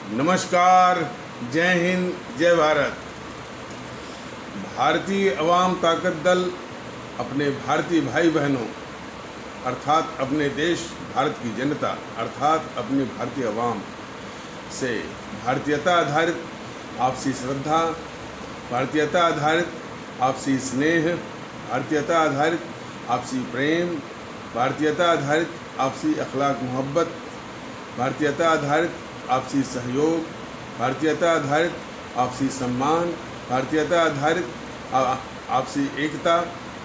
नमस्कार, जय हिंद, जय भारत। भारतीय अवाम ताकत दल अपने भारतीय भाई बहनों अर्थात अपने देश भारत की जनता अर्थात अपनी भारतीय अवाम से भारतीयता आधारित आपसी श्रद्धा, भारतीयता आधारित आपसी स्नेह, भारतीयता आधारित आपसी प्रेम, भारतीयता आधारित आपसी अखलाक मोहब्बत, भारतीयता आधारित आपसी सहयोग, भारतीयता आधारित आपसी सम्मान, भारतीयता आधारित आपसी एकता,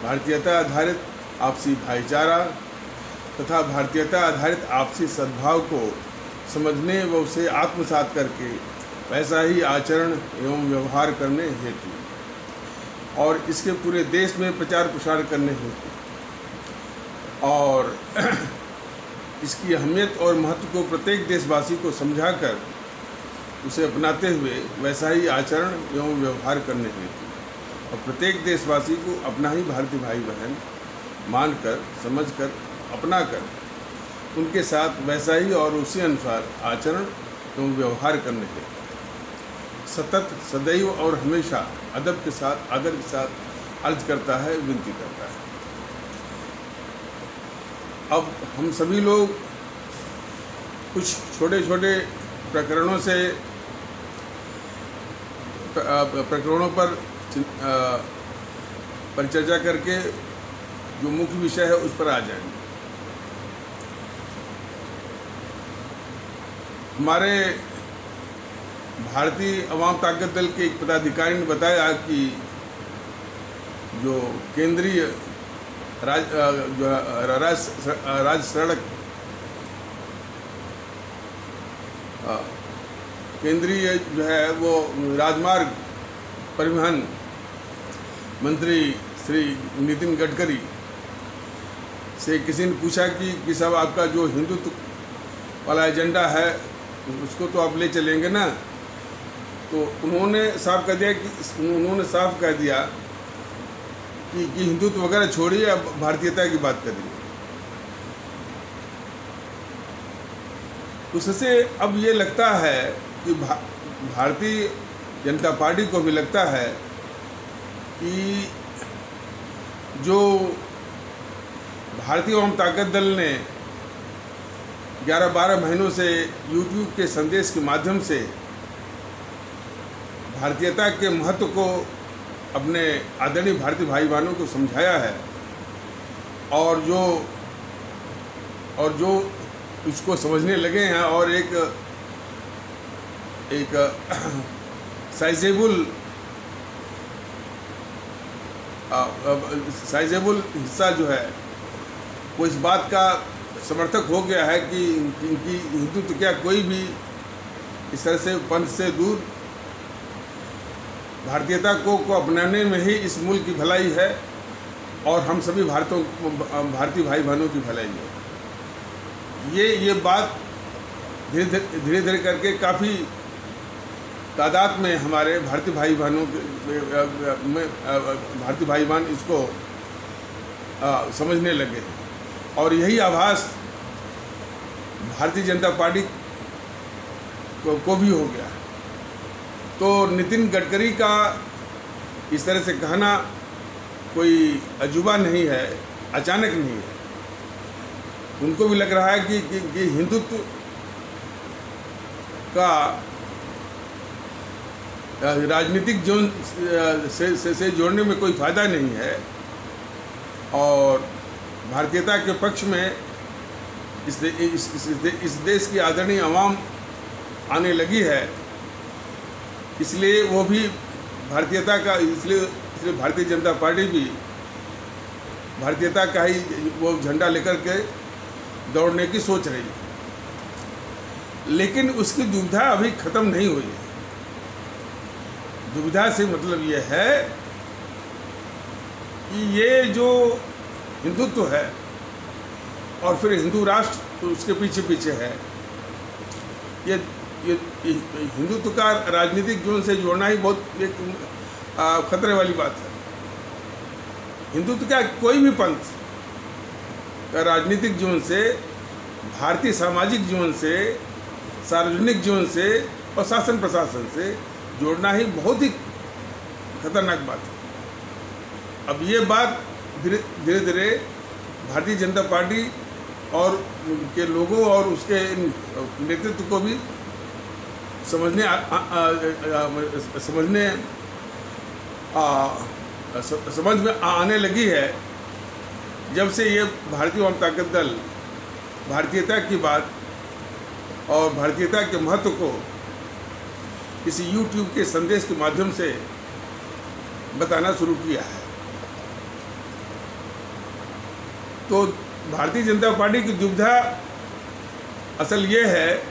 भारतीयता आधारित आपसी भाईचारा तथा भारतीयता आधारित आपसी सद्भाव को समझने व उसे आत्मसात करके वैसा ही आचरण एवं व्यवहार करने हेतु और इसके पूरे देश में प्रचार प्रसार करने हेतु और इसकी अहमियत और महत्व को प्रत्येक देशवासी को समझाकर उसे अपनाते हुए वैसा ही आचरण एवं व्यवहार करने हेतु और प्रत्येक देशवासी को अपना ही भारतीय भाई बहन मानकर, समझकर, अपनाकर उनके साथ वैसा ही और उसी अनुसार आचरण एवं व्यवहार करने हेतु सतत, सदैव और हमेशा अदब के साथ, आदर के साथ अर्ज करता है, विनती करता है। अब हम सभी लोग कुछ छोटे छोटे प्रकरणों पर परिचर्चा करके जो मुख्य विषय है उस पर आ जाएंगे। हमारे भारतीय अवाम ताकत दल के एक पदाधिकारी ने बताया कि जो केंद्रीय राज्य सड़क केंद्रीय जो है वो राजमार्ग परिवहन मंत्री श्री नितिन गडकरी से किसी ने पूछा कि साहब आपका जो हिंदुत्व वाला एजेंडा है उसको तो आप ले चलेंगे ना। तो उन्होंने साफ कह दिया कि हिंदुत्व वगैरह छोड़िए, अब भारतीयता की बात करिए। उससे अब ये लगता है कि भारतीय जनता पार्टी को भी लगता है कि जो भारतीय अवाम ताकत दल ने 11-12 महीनों से यूट्यूब के संदेश के माध्यम से भारतीयता के महत्व को अपने आदरणीय भारतीय भाई बहनों को समझाया है और जो इसको समझने लगे हैं और एक साइजेबल हिस्सा जो है वो इस बात का समर्थक हो गया है कि इनकी हिंदुत्व क्या कोई भी इस तरह से पंथ से दूर भारतीयता को अपनाने में ही इस मुल्क की भलाई है और हम सभी भारतीय भाई बहनों की भलाई है। ये बात धीरे धीरे करके काफ़ी तादाद में हमारे भारतीय भाई बहनों में भारतीय भाई बहन इसको समझने लगे और यही आभास भारतीय जनता पार्टी को भी हो गया। तो नितिन गडकरी का इस तरह से कहना कोई अजूबा नहीं है, अचानक नहीं है। उनको भी लग रहा है कि हिंदुत्व का राजनीतिक जीवन से जोड़ने में कोई फ़ायदा नहीं है और भारतीयता के पक्ष में इस देश की आदरणीय अवाम आने लगी है। इसलिए वो भी भारतीयता का इसलिए भारतीय जनता पार्टी भी भारतीयता का ही वो झंडा लेकर के दौड़ने की सोच रही है। लेकिन उसकी दुविधा अभी ख़त्म नहीं हुई है। दुविधा से मतलब ये है कि ये जो हिंदुत्व है और फिर हिंदू राष्ट्र उसके पीछे है, ये हिंदुत्व का राजनीतिक जीवन से जोड़ना ही बहुत एक खतरे वाली बात है। हिंदुत्व का कोई भी पंथ का राजनीतिक जीवन से, भारतीय सामाजिक जीवन से, सार्वजनिक जीवन से और शासन प्रशासन से जोड़ना ही बहुत ही खतरनाक बात है। अब ये बात धीरे धीरे भारतीय जनता पार्टी और के लोगों और उसके नेतृत्व को भी समझ में आने लगी है, जब से ये भारतीय वाम ताकत दल भारतीयता की बात और भारतीयता के महत्व को इस YouTube के संदेश के माध्यम से बताना शुरू किया है। तो भारतीय जनता पार्टी की दुविधा असल ये है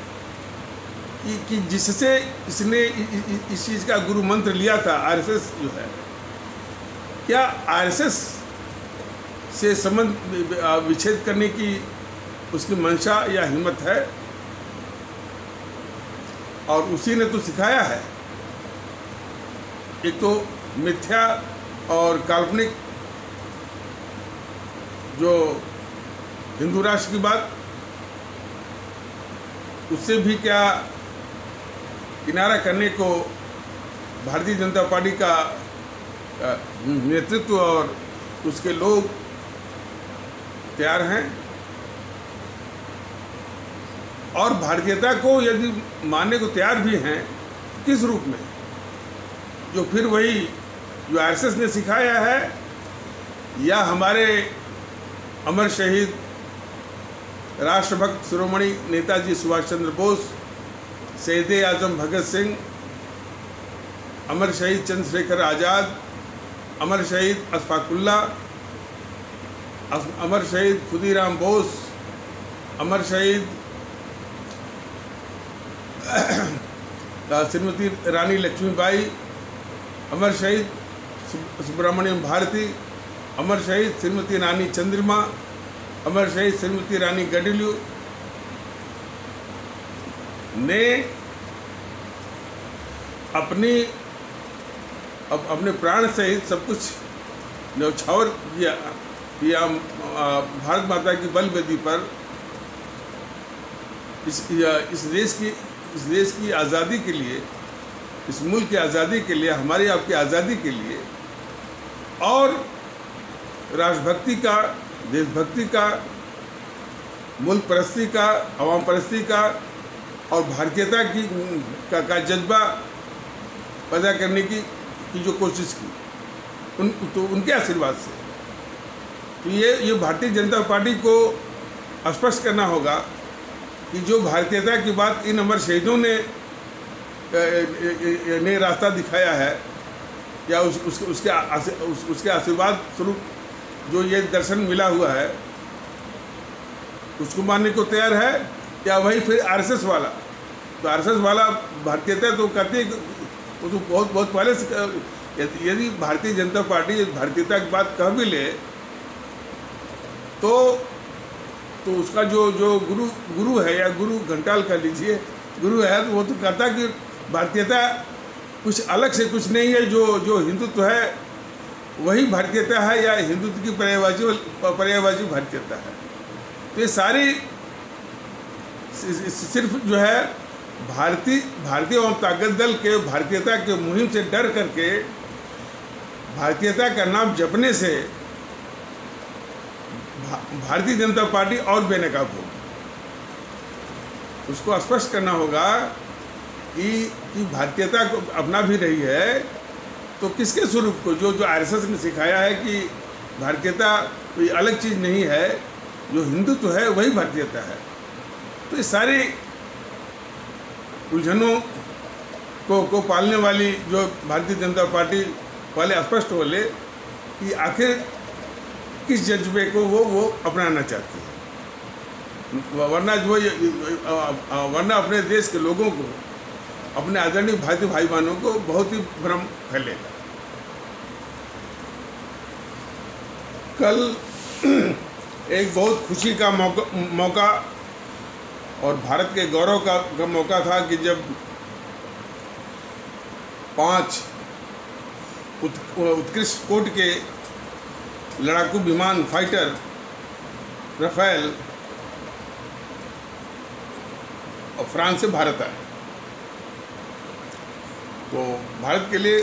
कि जिससे इसने इस चीज़ का गुरु मंत्र लिया था, RSS जो है, क्या RSS से संबंध विच्छेद करने की उसकी मंशा या हिम्मत है? और उसी ने तो सिखाया है। एक तो मिथ्या और काल्पनिक जो हिंदू राष्ट्र की बात, उससे भी क्या किनारा करने को भारतीय जनता पार्टी का नेतृत्व और उसके लोग तैयार हैं। और भारतीयता को यदि मानने को तैयार भी हैं, किस रूप में? जो फिर वही जो RSS ने सिखाया है, या हमारे अमर शहीद राष्ट्रभक्त शिरोमणि नेताजी सुभाष चंद्र बोस, शहीद आजम भगत सिंह, अमर शहीद चंद्रशेखर आज़ाद, अमर शहीद अशफाक उल्लाह, अमर शहीद खुदीराम बोस, अमर शहीद श्रीमती रानी लक्ष्मीबाई, अमर शहीद सुब्रमण्यम भारती, अमर शहीद श्रीमती रानी चंद्रिमा, अमर शहीद श्रीमती रानी गडिलू ने अपने प्राण सहित सब कुछ न्यौछावर किया भारत माता की बल वेदी पर इस देश की आज़ादी के लिए, इस मुल्क की आज़ादी के लिए, हमारी आपकी आज़ादी के लिए, और राष्ट्रभक्ति का, देशभक्ति का, मुल्क परस्ती का, अवाम परस्ती का और भारतीयता का जज्बा पैदा करने की जो कोशिश की, तो उनके आशीर्वाद से। तो ये भारतीय जनता पार्टी को स्पष्ट करना होगा कि जो भारतीयता की बात इन अमर शहीदों ने रास्ता दिखाया है, या उसके आशीर्वाद स्वरूप जो ये दर्शन मिला हुआ है, उसको मानने को तैयार है, या वही फिर RSS वाला? तो RSS वाला भारतीयता तो कहते हैं, वो तो बहुत पहले से, यदि भारतीय जनता पार्टी भारतीयता की बात कह भी ले, तो उसका जो गुरु है, या गुरु घंटाल कर लीजिए, गुरु है, तो वो तो कहता कि भारतीयता कुछ अलग से कुछ नहीं है, जो हिंदुत्व है वही भारतीयता है, या हिंदुत्व की पर्यायवाची भारतीयता है। तो ये सारी सिर्फ जो है भारतीय वाम ताकत दल के भारतीयता के मुहिम से डर करके भारतीयता का नाम जपने से भारतीय जनता पार्टी और बेनकाब हो। उसको स्पष्ट करना होगा कि भारतीयता को अपना भी रही है, तो किसके स्वरूप को? जो RSS ने सिखाया है कि भारतीयता कोई अलग चीज़ नहीं है, जो हिंदुत्व है वही भारतीयता है। तो इस सारी उलझनों को पालने वाली जो भारतीय जनता पार्टी वाले स्पष्ट हो ले कि आखिर किस जज्बे को वो अपनाना चाहती है, वरना अपने देश के लोगों को, अपने आदरणीय भारतीय भाई बहनों को बहुत ही भ्रम फैलेगा। कल एक बहुत खुशी का मौका और भारत के गौरव का मौका था कि जब 5 उत्कृष्ट कोटि के लड़ाकू विमान फाइटर राफेल और फ्रांस से भारत आए। तो भारत के लिए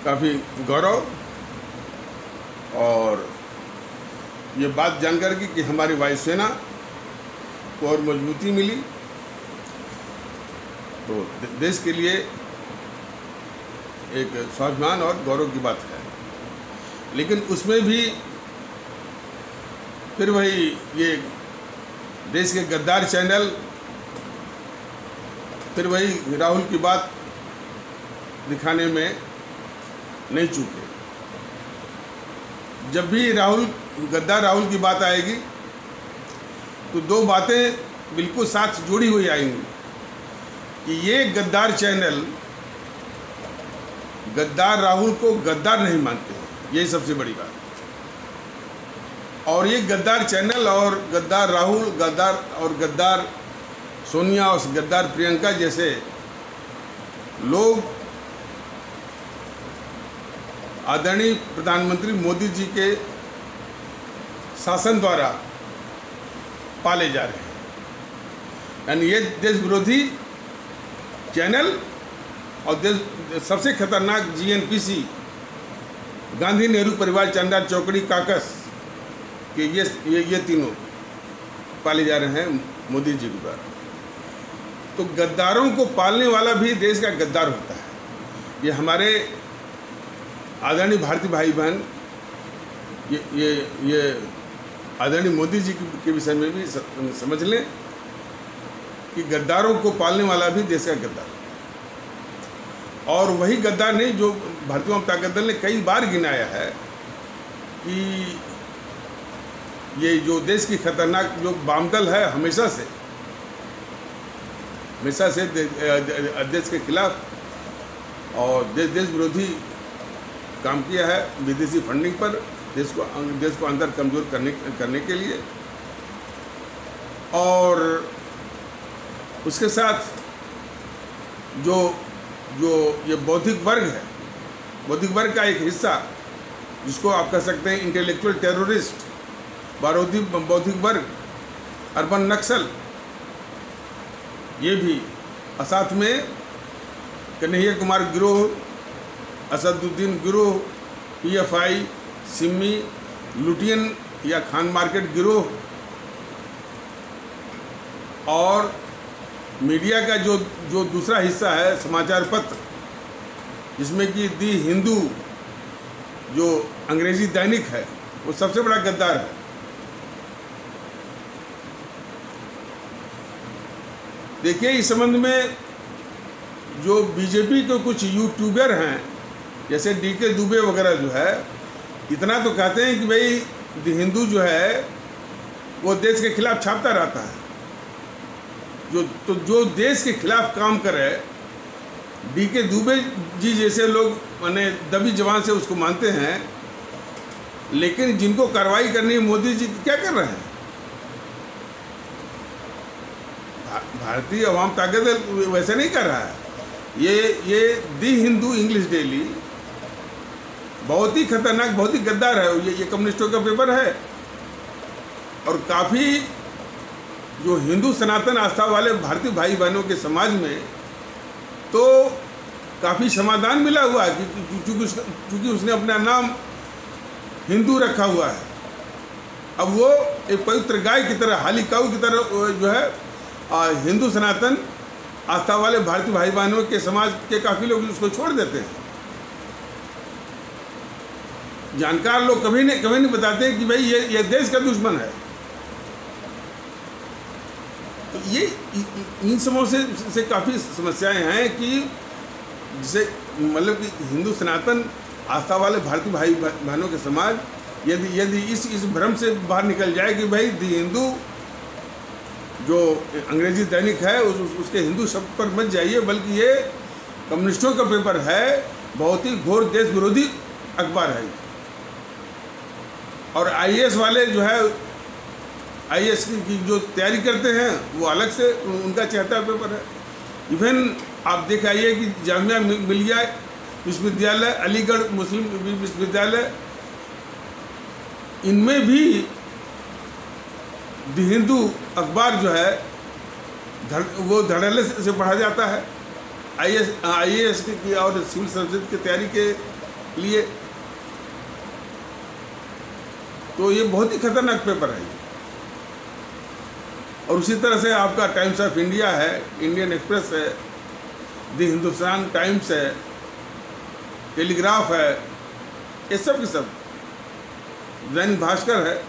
काफ़ी गौरव और ये बात जानकर कि हमारी वायुसेना को और मजबूती मिली, तो देश के लिए एक स्वाभिमान और गौरव की बात है। लेकिन उसमें भी फिर वही ये देश के गद्दार चैनल फिर वही राहुल की बात दिखाने में नहीं चूके। जब भी गद्दार राहुल की बात आएगी तो दो बातें बिल्कुल साथ जुड़ी हुई आएंगी कि ये गद्दार चैनल गद्दार राहुल को गद्दार नहीं मानते हैं, यही सबसे बड़ी बात। और ये गद्दार चैनल और गद्दार राहुल, गद्दार सोनिया और गद्दार प्रियंका जैसे लोग आदरणीय प्रधानमंत्री मोदी जी के शासन द्वारा पाले जा रहे हैं। यानी ये देश विरोधी चैनल और सबसे खतरनाक GNPC, गांधी नेहरू परिवार चंदा चौकड़ी काकस कि ये तीनों पाले जा रहे हैं मोदी जी के द्वारा। तो गद्दारों को पालने वाला भी देश का गद्दार होता है। ये हमारे आदरणीय भारतीय भाई बहन ये आदरणीय मोदी जी के विषय में भी समझ लें कि गद्दारों को पालने वाला भी देश का गद्दार, और वही गद्दार नहीं जो भारतीय जनता दल ने कई बार गिनाया है कि ये जो देश की खतरनाक जो वामदल है हमेशा से देश के खिलाफ और देश विरोधी काम किया है, विदेशी फंडिंग पर देश को अंदर कमज़ोर करने के लिए। और उसके साथ जो ये बौद्धिक वर्ग है, बौद्धिक वर्ग का एक हिस्सा जिसको आप कह सकते हैं इंटेलेक्चुअल टेररिस्ट, बौद्धिक वर्ग, अर्बन नक्सल, ये भी, साथ में कन्हैया कुमार गिरोह, असदुद्दीन गिरोह, PFI, सिमी, लुटियन या खान मार्केट गिरोह, और मीडिया का जो दूसरा हिस्सा है समाचार पत्र, जिसमें कि दी हिंदू जो अंग्रेजी दैनिक है वो सबसे बड़ा गद्दार है। देखिए, इस संबंध में जो बीजेपी के कुछ यूट्यूबर हैं जैसे DK दुबे वगैरह जो है, इतना तो कहते हैं कि भाई दी हिंदू जो है वो देश के खिलाफ छापता रहता है। जो देश के खिलाफ काम करे, DK दुबे जी जैसे लोग माने दबी जबान से उसको मानते हैं, लेकिन जिनको कार्रवाई करनी है मोदी जी क्या कर रहे हैं? भारतीय अवाम ताकत वैसे नहीं कर रहा है। ये दी हिंदू इंग्लिश डेली बहुत ही खतरनाक, बहुत ही गद्दार है। ये कम्युनिस्टों का पेपर है और काफ़ी जो हिंदू सनातन आस्था वाले भारतीय भाई बहनों के समाज में तो काफ़ी समाधान मिला हुआ है क्योंकि उसने अपना नाम हिंदू रखा हुआ है। अब वो एक पवित्र गाय की तरह, हाली काऊ की तरह जो है हिंदू सनातन आस्था वाले भारतीय भाई बहनों के समाज के काफ़ी लोग उसको छोड़ देते हैं। जानकार लोग कभी नहीं बताते कि भाई ये देश का दुश्मन है। तो ये इन समों से काफ़ी समस्याएं हैं कि जिसे मतलब कि हिंदू सनातन आस्था वाले भारतीय भाई बहनों के समाज यदि इस भ्रम से बाहर निकल जाए कि भाई दी हिंदू जो अंग्रेजी दैनिक है उसके हिंदू शब्द पर मत जाइए, बल्कि ये कम्युनिस्टों का पेपर है, बहुत ही घोर देश विरोधी अखबार है। और IAS वाले जो है IAS की जो तैयारी करते हैं वो अलग से उनका चहता पेपर है। इवन आप देख आइए कि जामिया मिलिया विश्वविद्यालय, अलीगढ़ मुस्लिम विश्वविद्यालय, इनमें भी दी हिंदू अखबार जो है वो धड़ल्ले से पढ़ा जाता है। IAS की और सिविल सर्विस की तैयारी के लिए। तो ये बहुत ही खतरनाक पेपर है। और उसी तरह से आपका टाइम्स ऑफ इंडिया है, इंडियन एक्सप्रेस है, द हिंदुस्तान टाइम्स है, टेलीग्राफ है, ये सब के सब, दैनिक भास्कर है,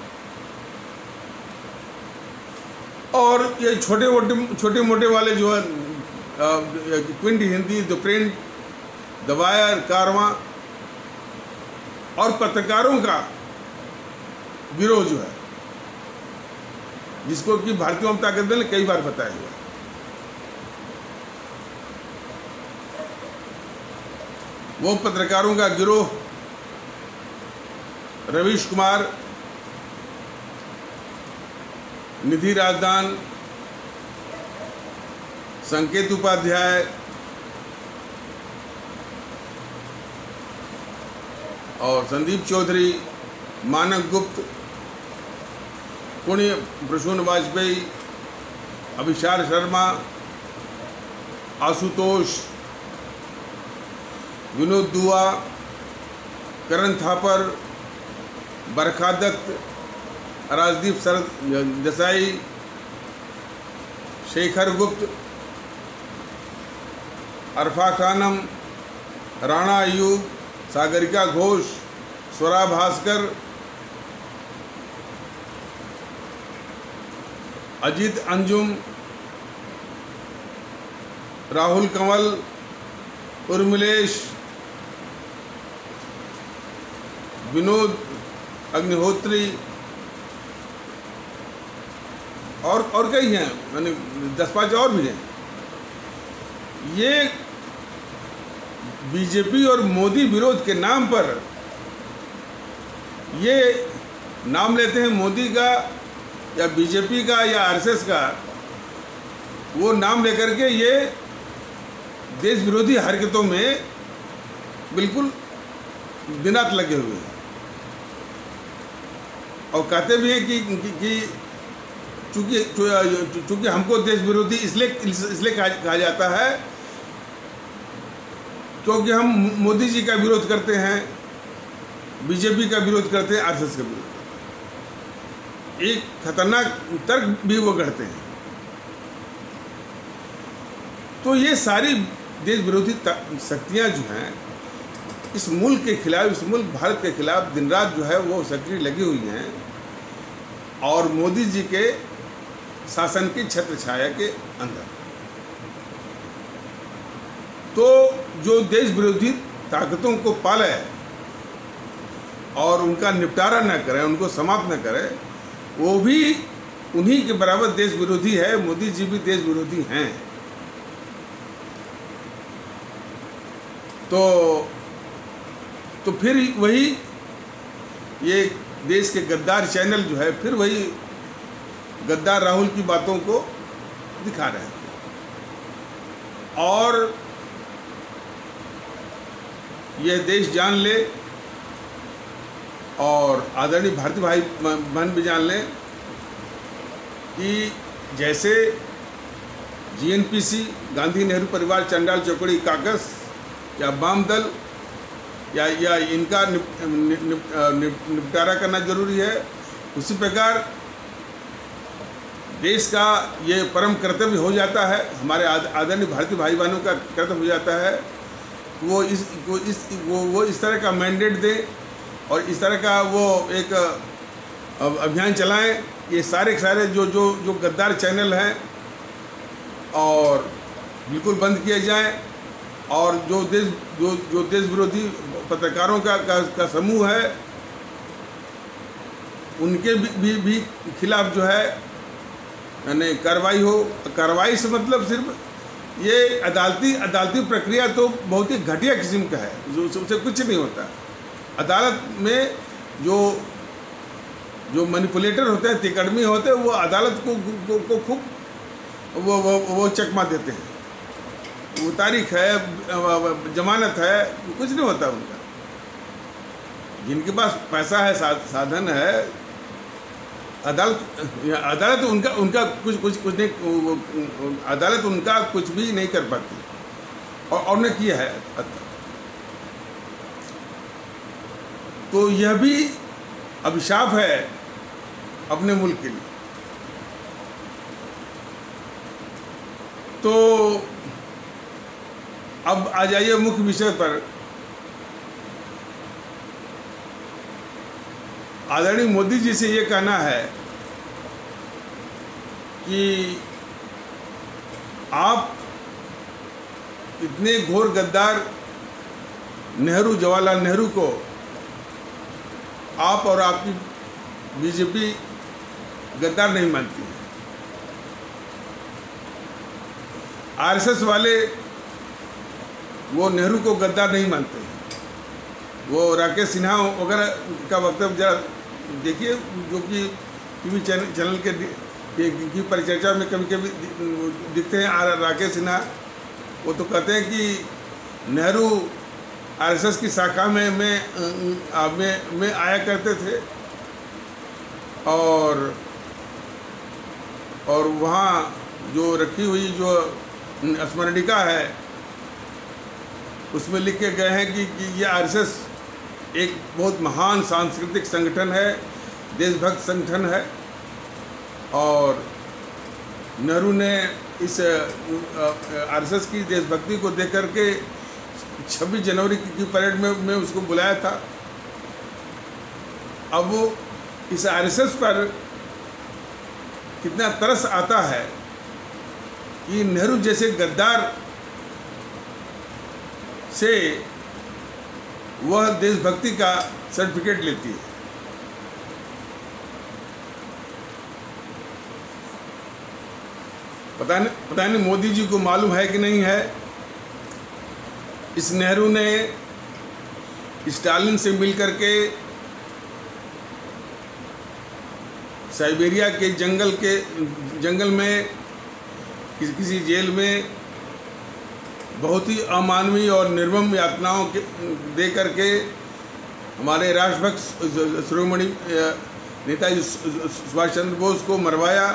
और ये छोटे मोटे वाले जो है Quint Hindi, the print, the wire, कारवां, और पत्रकारों का गिरोह जो है, जिसको कि भारतीय जनता दल ने कई बार बताया हुआ। वो पत्रकारों का गिरोह रवीश कुमार, निधि राजदान, संकेत उपाध्याय और संदीप चौधरी, मानक गुप्त, पुण्य प्रसून वाजपेयी, अभिशार शर्मा, आशुतोष, विनोद दुआ, करण थापर, बरखा दत्त, राजदीप शरद देसाई, शेखर गुप्त, अरफा खानम, राणा अयूब, सागरिका घोष, स्वरा भास्कर, अजीत अंजुम, राहुल कंवल, उर्मिलेश, विनोद अग्निहोत्री, और कई हैं, यानी 10-5 और भी हैं। ये बीजेपी और मोदी विरोध के नाम पर ये नाम लेते हैं मोदी का या बीजेपी का या आरएसएस का, वो नाम लेकर के ये देश विरोधी हरकतों में बिल्कुल दिन रात लगे हुए हैं। और कहते भी हैं कि चूंकि हमको देश विरोधी इसलिए कहा जाता है क्योंकि हम मोदी जी का विरोध करते हैं, बीजेपी का विरोध करते हैं, आरएसएस का विरोध करते हैं। एक खतरनाक तर्क भी वो गढ़ते हैं। तो ये सारी देश विरोधी शक्तियां जो हैं इस मुल्क के खिलाफ, इस मुल्क भारत के खिलाफ दिन रात जो है वो सक्रिय लगी हुई हैं, और मोदी जी के शासन की छत्र छाया के अंदर। तो जो देश विरोधी ताकतों को पाले और उनका निपटारा न करे, उनको समाप्त न करे, वो भी उन्हीं के बराबर देश विरोधी है। मोदी जी भी देश विरोधी हैं। तो फिर वही ये देश के गद्दार चैनल जो है फिर वही गद्दार राहुल की बातों को दिखा रहे हैं। और यह देश जान ले और आदरणीय भारतीय भाई बहन भी जान लें कि जैसे जीएनपीसी, गांधी नेहरू परिवार चंडाल चौकड़ी काकस या वाम दल या इनका निपटारा करना जरूरी है, उसी प्रकार देश का ये परम कर्तव्य हो जाता है, हमारे आदरणीय भारतीय भाई बहनों का कर्तव्य हो जाता है वो इस तरह का मैंडेट दें और इस तरह का वो एक अभियान चलाएं। ये सारे जो गद्दार चैनल हैं और बिल्कुल बंद किए जाएं, और जो देश विरोधी पत्रकारों का समूह है उनके भी खिलाफ जो है यानी कार्रवाई हो। कार्रवाई से मतलब सिर्फ ये अदालती प्रक्रिया तो बहुत ही घटिया किस्म का है, जो उससे कुछ नहीं होता। अदालत में जो मैनिपुलेटर होते हैं, तिकड़मी होते हैं, वो अदालत को खूब वो चकमा देते हैं। वो तारीख है, जमानत है, कुछ नहीं होता उनका। जिनके पास पैसा है, साधन है, अदालत उनका कुछ नहीं, अदालत उनका कुछ भी नहीं कर पाती। और उन्हें किया है। तो यह भी अभिशाप है अपने मुल्क के लिए। तो अब आ जाइए मुख्य विषय पर। आदरणीय मोदी जी से ये कहना है कि आप इतने घोर गद्दार नेहरू, जवाहरलाल नेहरू को आप और आपकी बीजेपी गद्दार नहीं मानती है। आरएसएस वाले वो नेहरू को गद्दार नहीं मानते हैं। वो राकेश सिन्हा वगैरह का वक्तव्य जरा देखिए, जो कि टीवी चैनल की परिचर्चा में कभी कभी दिखते हैं। राकेश सिन्हा वो तो कहते हैं कि नेहरू आरएसएस की शाखा में आया करते थे और वहाँ जो रखी हुई जो स्मरणिका है उसमें लिख के गए हैं कि ये आरएसएस एक बहुत महान सांस्कृतिक संगठन है, देशभक्त संगठन है। और नेहरू ने इस आरएसएस की देशभक्ति को देख करके 26 जनवरी की परेड में उसको बुलाया था। अब वो इस आरएसएस पर कितना तरस आता है कि नेहरू जैसे गद्दार से वह देशभक्ति का सर्टिफिकेट लेती है। पता नहीं मोदी जी को मालूम है कि नहीं है। इस नेहरू ने स्टालिन से मिलकर के साइबेरिया के जंगल में किसी जेल में बहुत ही अमानवीय और निर्मम यातनाओं के दे करके हमारे राष्ट्रभक्त शिरोमणि नेताजी सुभाष चंद्र बोस को मरवाया।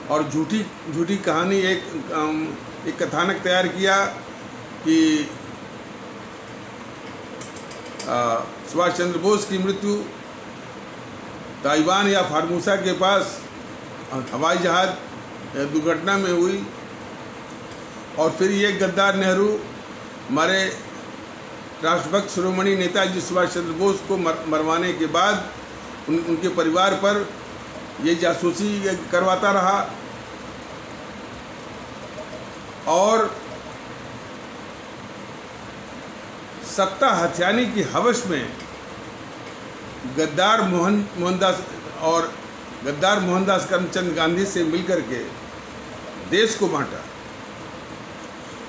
और झूठी कहानी एक कथानक तैयार किया कि सुभाष चंद्र बोस की मृत्यु ताइवान या फार्मूसा के पास हवाई जहाज दुर्घटना में हुई। और फिर ये गद्दार नेहरू हमारे राष्ट्रभक्त शिरोमणि नेताजी सुभाष चंद्र बोस को मरवाने के बाद उनके परिवार पर ये जासूसी करवाता रहा। और सत्ता हथियाने की हवस में गद्दार मोहनदास करमचंद गांधी से मिलकर के देश को बांटा।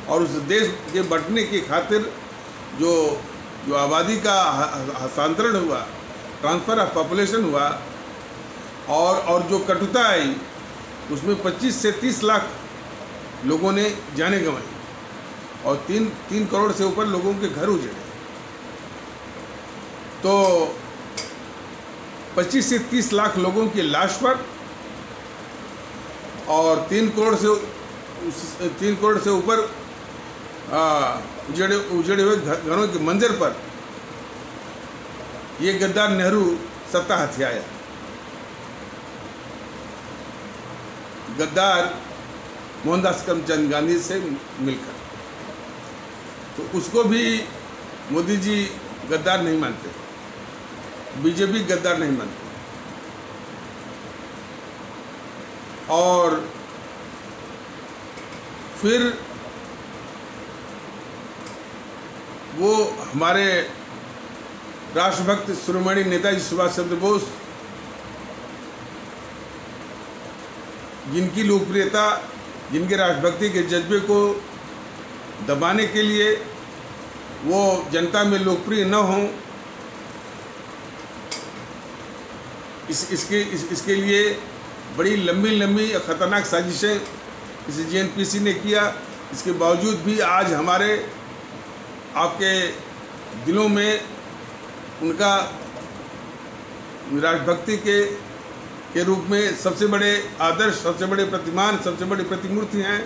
और उस देश के बंटने की खातिर जो आबादी का हस्तांतरण हुआ, ट्रांसफ़र ऑफ पॉपुलेशन हुआ, और जो कटुता आई उसमें 25 से 30 लाख लोगों ने जाने गंवाई और 3 करोड़ से ऊपर लोगों के घर उजड़े। तो 25 से 30 लाख लोगों की लाश पर और 3 करोड़ से ऊपर उजड़े हुए घरों के मंजर पर ये गद्दार नेहरू सत्ता हथियाया। गद्दार मोहनदास करमचंद गांधी से मिलकर, तो उसको भी मोदी जी गद्दार नहीं मानते, बीजेपी गद्दार नहीं मानते। और फिर वो हमारे राष्ट्रभक्त शिरोमणि नेताजी सुभाष चंद्र बोस, जिनकी लोकप्रियता, जिनके राष्ट्रभक्ति के जज्बे को दबाने के लिए वो जनता में लोकप्रिय न हों, इसके लिए बड़ी लंबी खतरनाक साजिशें इस जेएनपीसी ने किया। इसके बावजूद भी आज हमारे आपके दिलों में उनका राष्ट्रभक्ति के रूप में सबसे बड़े आदर्श, सबसे बड़े प्रतिमान, सबसे बड़ी प्रतिमूर्ति हैं।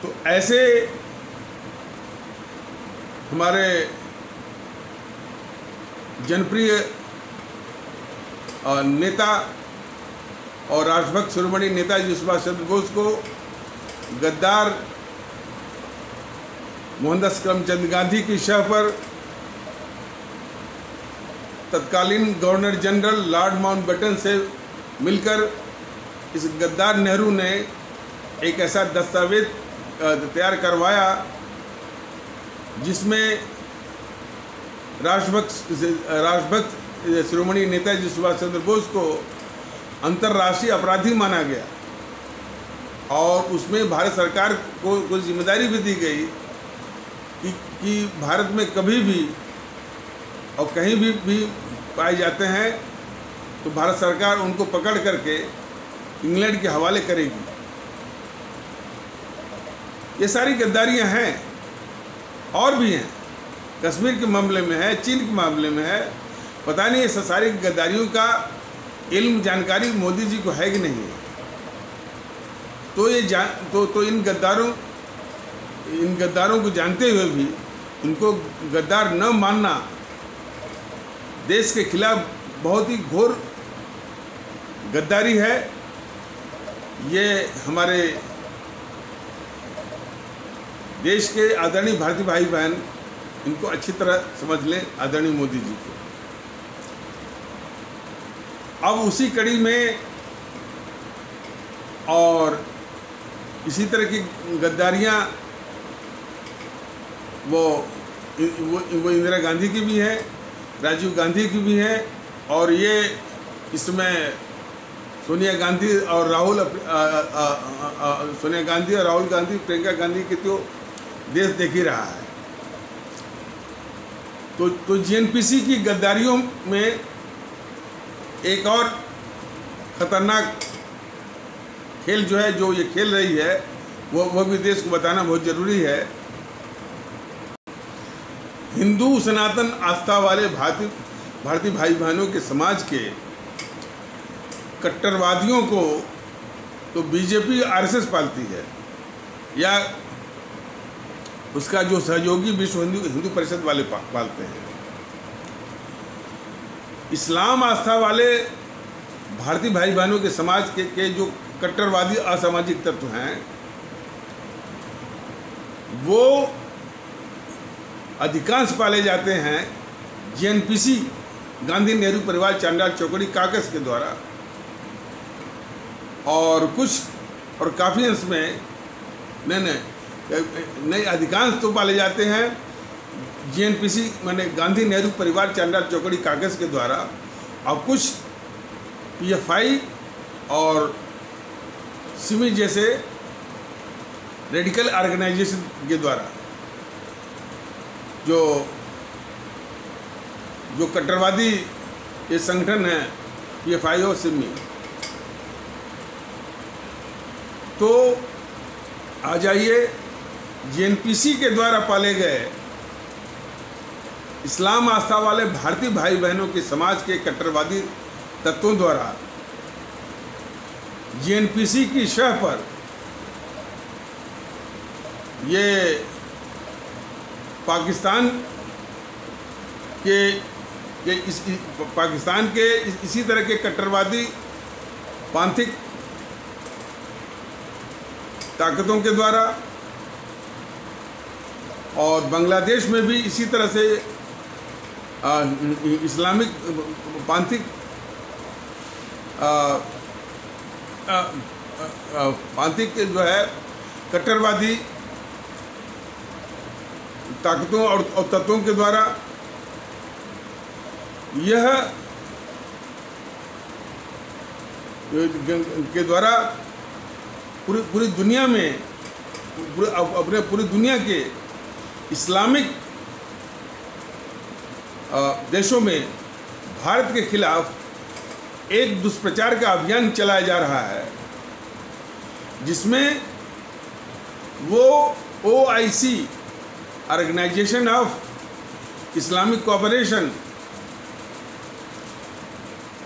तो ऐसे हमारे जनप्रिय नेता और राष्ट्रभक्त शिरोमणि नेताजी सुभाष चंद्र बोस को गद्दार मोहनदास करमचंद गांधी की शह पर तत्कालीन गवर्नर जनरल लॉर्ड माउंटबेटन से मिलकर इस गद्दार नेहरू ने एक ऐसा दस्तावेज तैयार करवाया जिसमें राष्ट्रभक्त शिरोमणि नेताजी सुभाष चंद्र बोस को अंतर्राष्ट्रीय अपराधी माना गया और उसमें भारत सरकार को कोई जिम्मेदारी भी दी गई कि भारत में कभी भी और कहीं भी पाए जाते हैं तो भारत सरकार उनको पकड़ करके इंग्लैंड के हवाले करेगी। ये सारी गद्दारियां हैं और भी हैं, कश्मीर के मामले में है, चीन के मामले में है। पता नहीं इस सारी गद्दारियों का इल्म जानकारी मोदी जी को है कि नहीं है। तो ये तो इन गद्दारों को जानते हुए भी इनको गद्दार न मानना देश के खिलाफ बहुत ही घोर गद्दारी है। ये हमारे देश के आदरणीय भारतीय भाई बहन इनको अच्छी तरह समझ लें, आदरणीय मोदी जी को। अब उसी कड़ी में और इसी तरह की गद्दारियां वो इंदिरा गांधी की भी है, राजीव गांधी की भी है और ये इसमें सोनिया गांधी और राहुल गांधी, प्रियंका गांधी की तो देश देख ही रहा है। तो जीएनपीसी की गद्दारियों में एक और खतरनाक खेल जो है, जो ये खेल रही है, वो भी देश को बताना बहुत जरूरी है। हिंदू सनातन आस्था वाले भारतीय भाई बहनों के समाज के कट्टरवादियों को तो बीजेपी आरएसएस पालती है या उसका जो सहयोगी विश्व हिंदू परिषद वाले पालते हैं। इस्लाम आस्था वाले भारतीय भाई बहनों के समाज के जो कट्टरवादी असामाजिक तत्व हैं वो अधिकांश पाले जाते हैं जीएनपीसी, गांधी नेहरू परिवार चांडाल चौकड़ी काकस के द्वारा और काफ़ी अंश में नहीं अधिकांश तो पाले जाते हैं जीएनपीसी माने गांधी नेहरू परिवार चांडाल चौकड़ी कागज के द्वारा और कुछ पीएफआई और सिमी जैसे रेडिकल ऑर्गेनाइजेशन के द्वारा जो कट्टरवादी ये संगठन है पीएफआई और सिमी। तो आ जाइए जीएनपीसी के द्वारा पाले गए इस्लाम आस्था वाले भारतीय भाई बहनों के समाज के कट्टरवादी तत्वों द्वारा जीएनपीसी की शह पर ये पाकिस्तान के इसी तरह के कट्टरवादी पांथिक ताकतों के द्वारा और बांग्लादेश में भी इसी तरह से इस्लामिक पांथिक जो है कट्टरवादी ताकतों और तत्वों के द्वारा यह के द्वारा पूरी दुनिया में पूरी दुनिया के इस्लामिक देशों में भारत के खिलाफ एक दुष्प्रचार का अभियान चलाया जा रहा है जिसमें वो OIC organisation of Islamic cooperation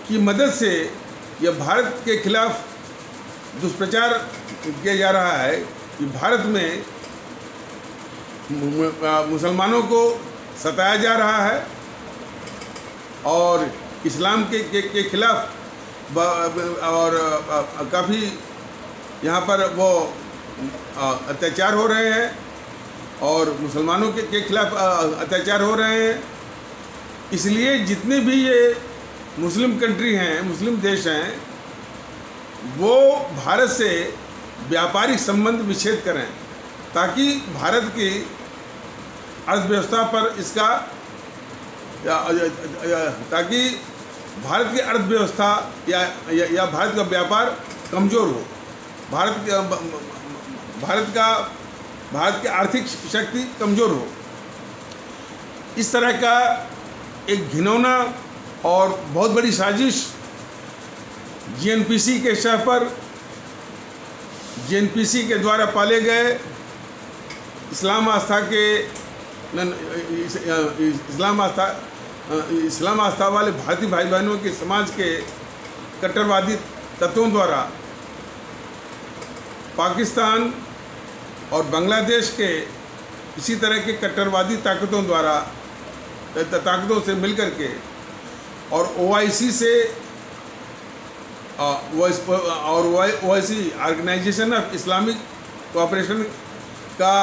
की मदद से यह भारत के खिलाफ दुष्प्रचार किया जा रहा है कि भारत में मुसलमानों को सताया जा रहा है और इस्लाम के खिलाफ और काफ़ी यहाँ पर वो अत्याचार हो रहे हैं और मुसलमानों के खिलाफ अत्याचार हो रहे हैं। इसलिए जितने भी ये मुस्लिम कंट्री हैं, मुस्लिम देश हैं, वो भारत से व्यापारिक संबंध विच्छेद करें ताकि भारत की अर्थव्यवस्था पर इसका ताकि भारत की अर्थव्यवस्था या भारत का व्यापार कमज़ोर हो, भारत की आर्थिक शक्ति कमज़ोर हो। इस तरह का एक घिनौना और बहुत बड़ी साजिश जीएनपीसी के शह पर जीएनपीसी के द्वारा पाले गए इस्लाम आस्था वाले भारतीय भाई बहनों के समाज के कट्टरवादी तत्वों द्वारा पाकिस्तान और बांग्लादेश के इसी तरह के कट्टरवादी ताकतों से मिलकर के और ओआईसी से और OIC organisation of Islamic cooperation का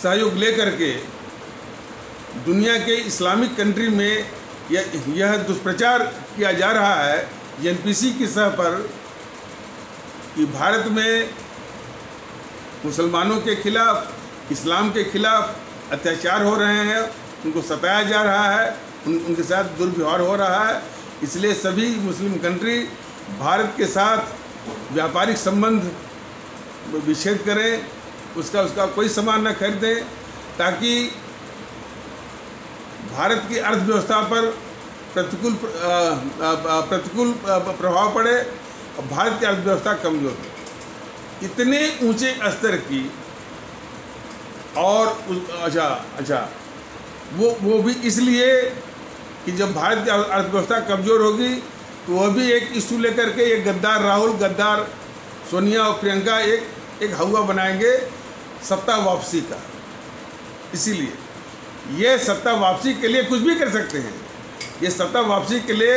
सहयोग लेकर के दुनिया के इस्लामिक कंट्री में यह दुष्प्रचार किया जा रहा है जीएनपीसी की सतह पर कि भारत में मुसलमानों के खिलाफ, इस्लाम के खिलाफ अत्याचार हो रहे हैं, उनको सताया जा रहा है, उनके साथ दुर्व्यवहार हो रहा है। इसलिए सभी मुस्लिम कंट्री भारत के साथ व्यापारिक संबंध विच्छेद करें, उसका कोई सामान न खरीदें ताकि भारत की अर्थव्यवस्था पर प्रतिकूल प्रभाव पड़े और भारत की अर्थव्यवस्था कमज़ोर हो। इतने ऊंचे स्तर की और अच्छा वो भी इसलिए कि जब भारत की अर्थव्यवस्था कमज़ोर होगी तो वह भी एक इशू लेकर के एक गद्दार राहुल, गद्दार सोनिया और प्रियंका एक हवा बनाएंगे सत्ता वापसी का। इसीलिए ये सत्ता वापसी के लिए कुछ भी कर सकते हैं। ये सत्ता वापसी के लिए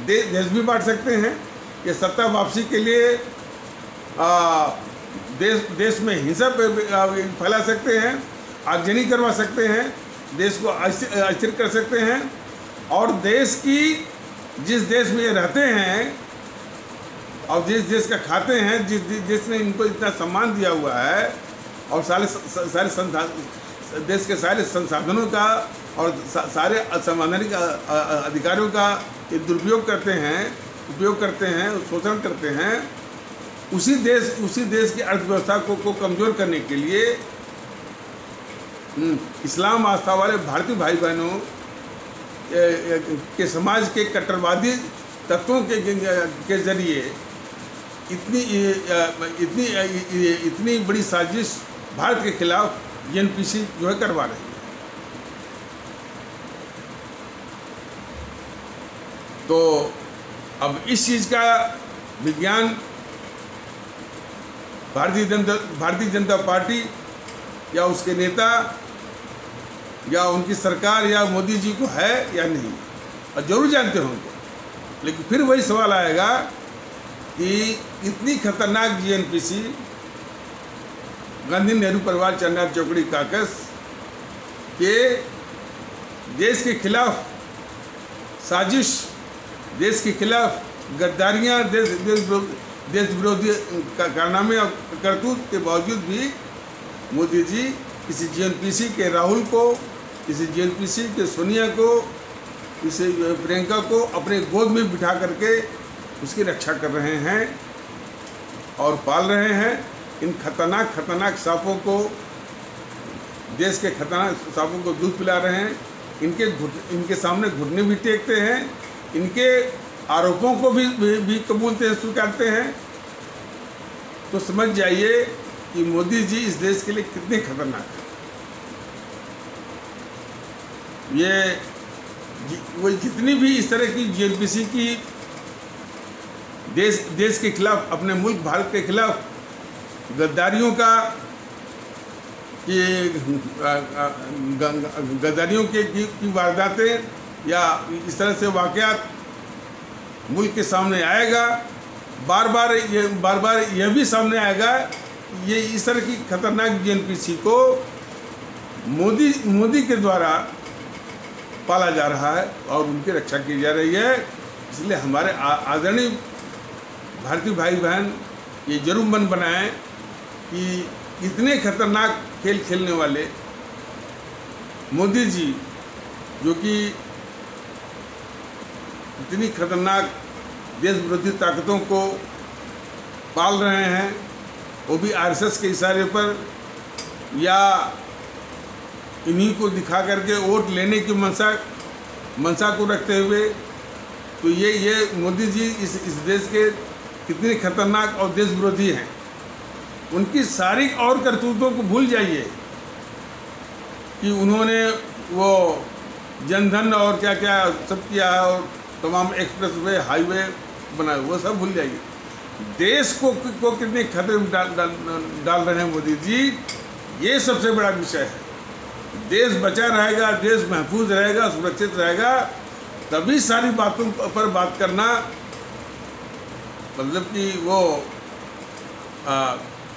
देश भी बांट सकते हैं। ये सत्ता वापसी के लिए देश में हिंसा फैला सकते हैं, आगजनी करवा सकते हैं, देश को अस्थिर कर सकते हैं और जिस देश में ये रहते हैं और जिस देश का खाते हैं, जिस देश ने इनको इतना सम्मान दिया हुआ है और सारे देश के सारे संसाधनों का और सारे संवैधानिक अधिकारियों का ये दुरुपयोग करते हैं, उपयोग करते हैं, शोषण करते हैं, उसी देश की अर्थव्यवस्था को कमज़ोर करने के लिए इस्लाम आस्था वाले भारतीय भाई बहनों के समाज के कट्टरवादी तत्वों के जरिए इतनी बड़ी साजिश भारत के खिलाफ जीएनपीसी जो है करवा रही है। तो अब इस चीज़ का विज्ञान भारतीय जनता पार्टी या उसके नेता या उनकी सरकार या मोदी जी को है या नहीं, और जरूर जानते होंगे। लेकिन फिर वही सवाल आएगा कि इतनी खतरनाक जीएनपीसी, गांधी नेहरू परिवार चरनार चौकड़ी काकस के देश के खिलाफ साजिश, देश के खिलाफ गद्दारियाँ, देश विरोधी कारनामे और करतूत के बावजूद भी मोदी जी किसी जीएनपीसी के राहुल को, किसी जीएनपीसी के सोनिया को, किसी प्रियंका को अपने गोद में बिठा करके उसकी रक्षा कर रहे हैं और पाल रहे हैं। इन खतरनाक सांपों को, देश के खतरनाक सांपों को दूध पिला रहे हैं। इनके सामने घुटने भी टेकते हैं, इनके आरोपों को भी कबूलते स्वीकारते हैं। तो समझ जाइए कि मोदी जी इस देश के लिए कितने खतरनाक हैं। वो जितनी भी इस तरह की जीएनपीसी की देश के खिलाफ, अपने मुल्क भारत के खिलाफ गद्दारियों का गद्दारियों की वारदातें या इस तरह से वाक़यात मुल्क के सामने आएगा। बार बार यह भी सामने आएगा ये इस तरह की खतरनाक जीएनपीसी को मोदी के द्वारा पाला जा रहा है और उनकी रक्षा की जा रही है। इसलिए हमारे आदरणीय भारतीय भाई बहन ये जरूर मन बनाएं कि इतने खतरनाक खेल खेलने वाले मोदी जी, जो कि इतनी खतरनाक देश विरोधी ताकतों को पाल रहे हैं, वो भी आरएसएस के इशारे पर या इन्हीं को दिखा करके वोट लेने की मंशा को रखते हुए, तो ये मोदी जी इस देश के कितने खतरनाक और देश विरोधी हैं। उनकी सारी और करतूतों को भूल जाइए कि उन्होंने वो जनधन और क्या क्या सब किया है और तमाम एक्सप्रेसवे हाईवे बनाए, वो सब भूल जाइए। देश को कितने खतरे में डाल रहे हैं मोदी जी, ये सबसे बड़ा विषय है। देश बचा रहेगा, देश महफूज रहेगा, सुरक्षित रहेगा, तभी सारी बातों पर बात करना मतलब कि वो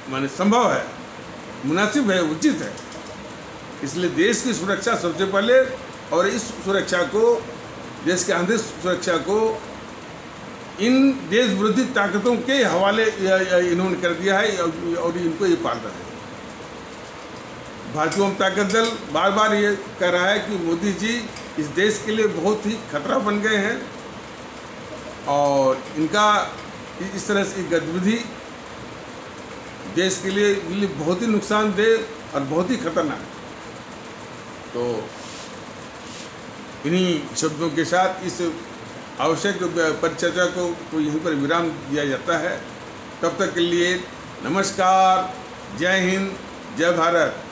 माने संभव है, मुनासिब है, उचित है। इसलिए देश की सुरक्षा सबसे पहले, और इस सुरक्षा को, देश के आंतरिक सुरक्षा को इन देश विरोधी ताकतों के हवाले इन्होंने कर दिया है और इनको ये पाल रहा है। भारतीय ताकत दल बार बार ये कह रहा है कि मोदी जी इस देश के लिए बहुत ही खतरा बन गए हैं और इनका इस तरह से गतिविधि देश के लिए बहुत ही नुकसानदेह और बहुत ही खतरनाक। तो इन्हीं शब्दों के साथ इस आवश्यक परिचर्चा को यहीं पर विराम दिया जाता है। तब तक के लिए नमस्कार, जय हिंद, जय भारत।